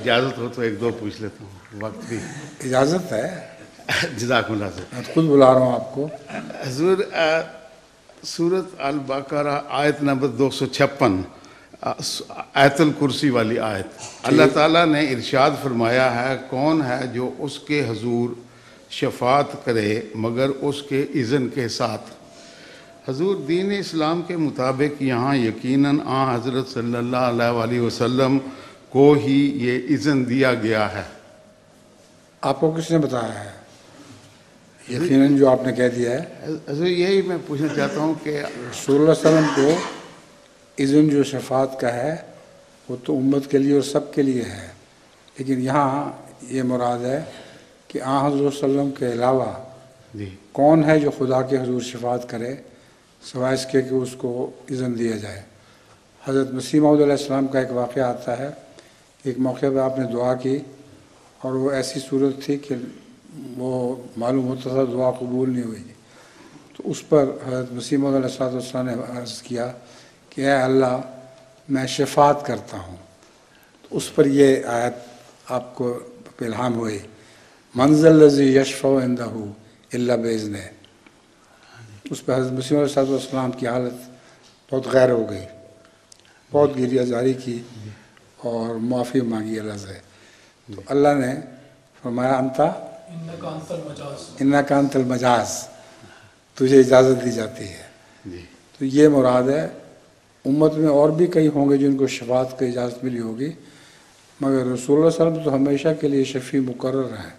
اجازت ہو تو ایک دو پوچھ لیتا ہوں، وقت بھی اجازت ہے؟ جزاک اللہ سے. میں خود بلا رہا ہوں آپ کو. حضور سورت البقرہ آیت نمبر 256 آیت الکرسی والی آیت، اللہ تعالیٰ نے ارشاد فرمایا ہے کون ہے جو اس کے حضور شفاعت کرے مگر اس کے اذن کے ساتھ. حضور دین اسلام کے مطابق یہاں یقیناً حضرت صلی اللہ علیہ وآلہ وسلم کو ہی یہ اذن دیا گیا ہے. آپ کو کس نے بتایا ہے؟ یقیناً جو آپ نے کہہ دیا ہے. حضور یہی میں پوچھنا چاہتا ہوں کہ رسول اللہ صلی اللہ علیہ وسلم کو اذن جو شفاعت کا ہے وہ تو امت کے لیے اور سب کے لیے ہے، لیکن یہاں یہ مراد ہے کہ حضور صلی اللہ علیہ وسلم کے علاوہ کون ہے جو خدا کے حضور شفاعت کرے سوائے اس کے کہ اس کو اذن دیا جائے. حضرت مسیح موعود علیہ السلام کا ایک واقعہ آتا ہے. ایک موقع پہ آپ نے دعا کی اور وہ ایسی صورت تھی کہ وہ معلوم ہوتا تھا دعا قبول نہیں ہوئی، تو اس پر حضرت مسیح موعود علیہ السلام نے عرض کیا کہ اے اللہ میں شفاعت کرتا ہوں. تو اس پر یہ آیت آپ کو الہام ہوئی، من ذا الذی یشفع عندہ الا بإذنہ. اس پہ حضرت مسیح علیہ السلام کی حالت بہت غیر ہو گئی، بہت گریہ زاری کی اور معافی مانگی اللہ سے. تو اللہ نے فرمایا انک انت المجاز، تجھے اجازت دی جاتی ہے. تو یہ مراد ہے. امت میں اور بھی کئی ہوں گے جن کو شفاعت کی اجازت ملی ہوگی، مگر رسول اللہ صلی اللہ علیہ وسلم تو ہمیشہ کے لیے شفیع مقرر ہیں.